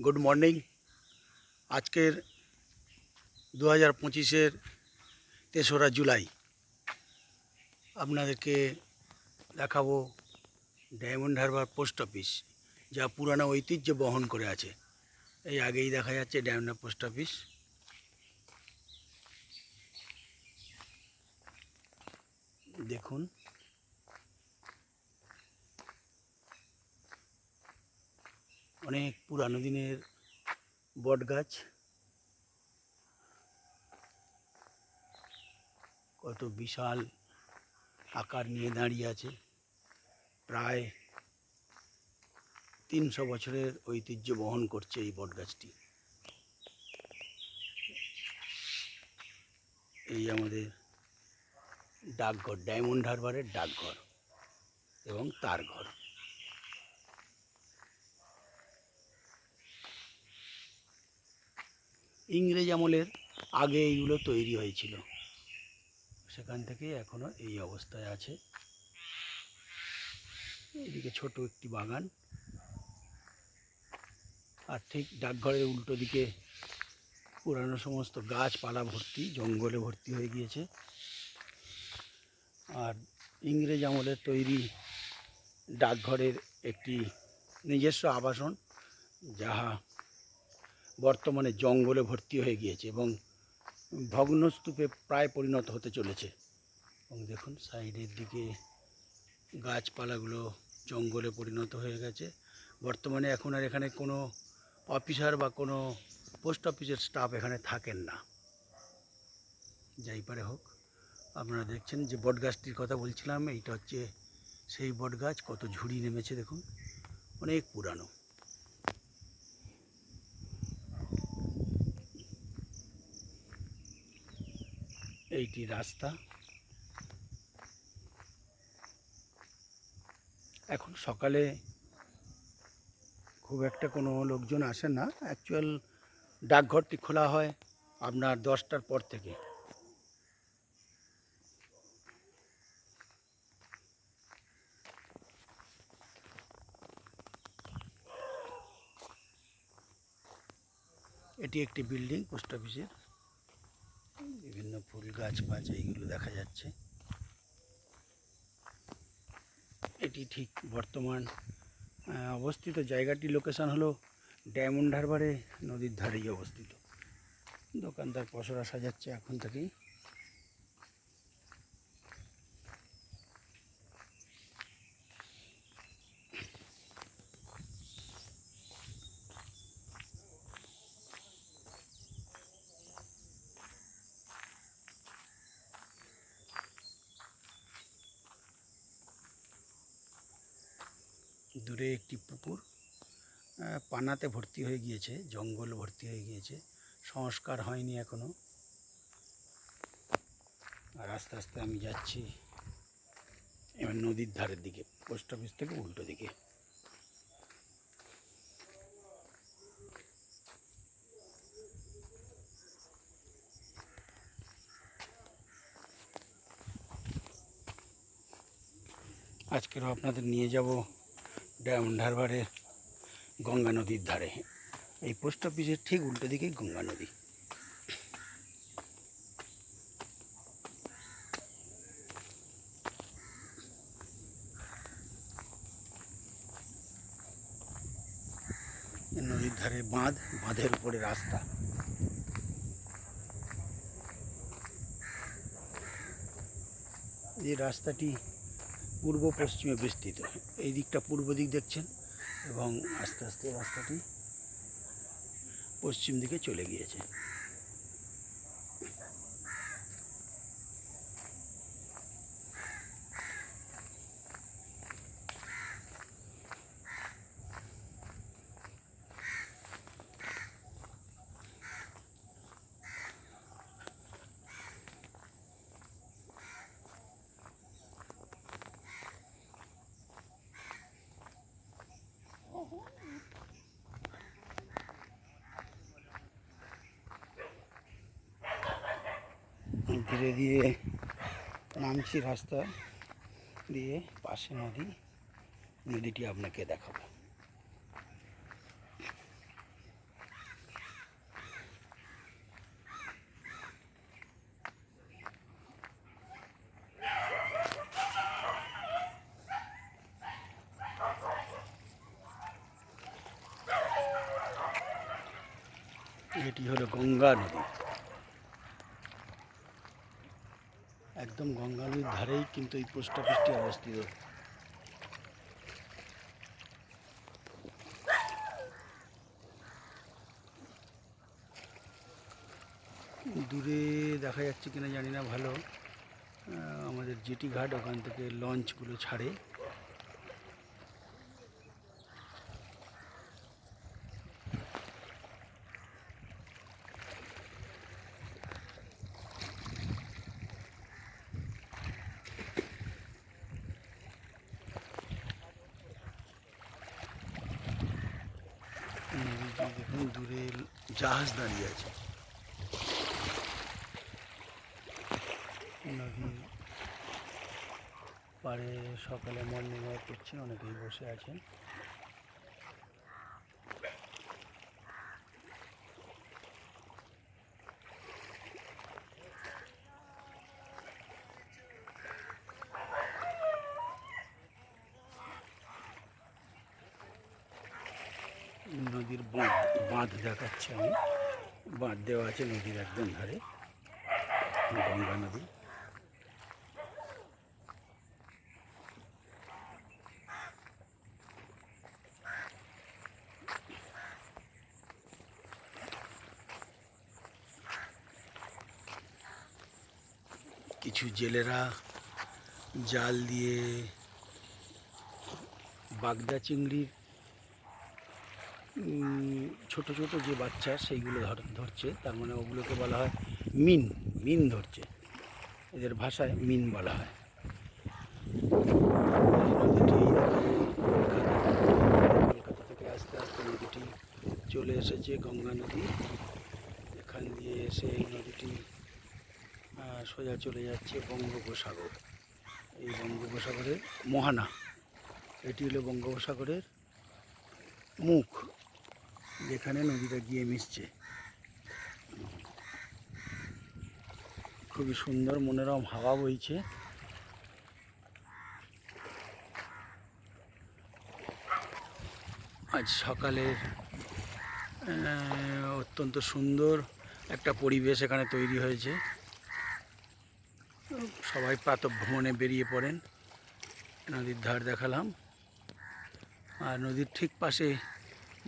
Good morning. আজকের 2025-এর 3রা জুলাই আপনাদেরকে দেখাবো ডায়মন্ড হারবার পোস্ট অফিস, যা পুরানো ঐতিহ্য বহন করে আছে। এই আগেই দেখা যাচ্ছে ডায়মন্ড পোস্ট অফিস। দেখুন, অনেক পুরানো দিনের বট গাছ, কত বিশাল আকার নিয়ে দাঁড়িয়ে আছে। প্রায় 300 বছরের ঐতিহ্য বহন করছে এই বট গাছটি। এই আমাদের ডাকঘর, ডায়মন্ড হারবারের ডাকঘর এবং তার ঘর। ইংরেজ আমলের আগে এইগুলো তৈরি হয়েছিল, সেখান থেকে এখনো এই অবস্থায় আছে। এদিকে ছোট একটি বাগান, আর ঠিক ডাকঘরের উল্টো দিকে পুরানো সমস্ত গাছপালা ভর্তি, জঙ্গলে ভর্তি হয়ে গিয়েছে। আর ইংরেজ আমলের তৈরি ডাকঘরের একটি নিজস্ব আবাসন, যাহা বর্তমানে জঙ্গলে ভর্তি হয়ে গিয়েছে এবং ভগ্নস্তূপে প্রায় পরিণত হতে চলেছে। এবং দেখুন সাইডের দিকে গাছপালাগুলো জঙ্গলে পরিণত হয়ে গেছে। বর্তমানে এখন আর এখানে কোনো অফিসার বা কোনো পোস্ট অফিসের স্টাফ এখানে থাকেন না। যাই পারে হোক, আপনারা দেখছেন যে বট গাছটির কথা বলছিলাম, এইটা হচ্ছে সেই বট গাছ। কত ঝুড়ি নেমেছে দেখুন, অনেক পুরানো। এইটি রাস্তা। এখন সকালে খুব একটা কোনো লোকজন আসে না। অ্যাকচুয়াল ডাকঘরটি খোলা হয় আপনার 10টার পর থেকে। এটি একটি বিল্ডিং পোস্ট অফিসের। বিভিন্ন ফুল গাছ এইগুলো দেখা যাচ্ছে। এটি ঠিক বর্তমান অবস্থিত জায়গাটি, লোকেশন হলো ডায়মন্ড হারবারে নদীর ধারেই অবস্থিত। দোকানদার পসরা সাজাচ্ছে এখন থেকেই। দূরে একটি পুকুর পানাতে ভর্তি হয়ে গিয়েছে, জঙ্গল ভর্তি হয়ে গিয়েছে, সংস্কার হয়নি এখনো। আর আস্তে আস্তে আমি যাচ্ছি এবার নদীর ধারের দিকে, পোস্ট অফিস থেকে উল্টো দিকে। আজকেরও আপনাদের নিয়ে যাব ডায়মন্ড হারবারের গঙ্গা নদীর ধারে। এই পোস্ট অফিসের ঠিক উল্টো দিকেই গঙ্গা নদী। নদীর ধারে বাঁধ, বাঁধের উপরে রাস্তা। এই রাস্তাটি পূর্ব পশ্চিমে বিস্তৃত। এই দিকটা পূর্ব দিক দেখছেন, এবং আস্তে আস্তে রাস্তাটি পশ্চিম দিকে চলে গিয়েছে। ধীরে ধীরে নামছি রাস্তা দিয়ে, পাশে নদী। নদীটি আপনাকে দেখাবো। এটি হলো গঙ্গা নদী। একদম গঙ্গা নদীর ধারেই কিন্তু এই পোস্ট অফিসটি অবস্থিত। দূরে দেখা যাচ্ছে কিনা জানি না ভালো, আমাদের জিটি ঘাট, ওখান থেকে লঞ্চগুলো ছাড়ে। দেখুন দূরে জাহাজ দাঁড়িয়ে আছে। নদীর পাড়ে সকালে মর্নিং ওয়াক করছে, অনেকেই বসে আছেন। নদীর বাঁধ দেখাচ্ছে আমি, বাঁধ দেওয়া আছে নদীর একদম ধারে, গঙ্গা নদী। কিছু জেলেরা জাল দিয়ে বাগদা চিংড়ির ছোট ছোট যে বাচ্চা সেইগুলো ধরছে, তার মানে ওগুলোকে বলা হয় মিন। মিন ধরছে, এদের ভাষায় মিন বলা হয়। নদীটি কলকাতা থেকে আস্তে আস্তে নদীটি চলে এসেছে, গঙ্গা নদী। এখান দিয়ে এসে এই নদীটি সোজা চলে যাচ্ছে বঙ্গোপসাগর। এই বঙ্গোপসাগরের মোহনা, এটি হলো বঙ্গোপসাগরের মুখ, যেখানে নদীটা গিয়ে মিশছে। খুবই সুন্দর মনোরম হাওয়া বইছে। আজ সকালের অত্যন্ত সুন্দর একটা পরিবেশ এখানে তৈরি হয়েছে। সবাই প্রাতঃভ্রমণে বেরিয়ে পড়েন। নদীর ধার দেখালাম, আর নদীর ঠিক পাশে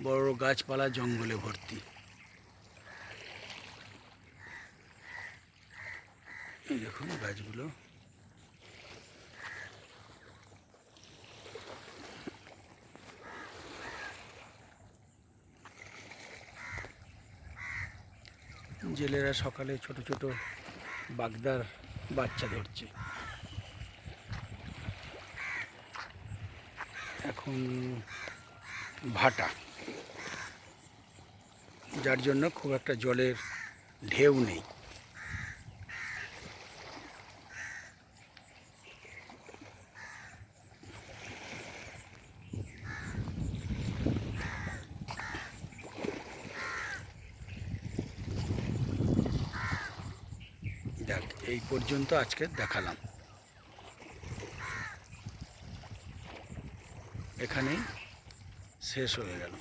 বড় গাছপালা, জঙ্গলে ভর্তি। এই দেখুন গাছগুলো। জেলেরা সকালে ছোট ছোট বাগদার বাচ্চা ধরছে। এখন ভাটা, যার জন্য খুব একটা জলের ঢেউ নেই। দেখ, এই পর্যন্ত আজকে দেখালাম, এখানেই শেষ হয়ে গেল।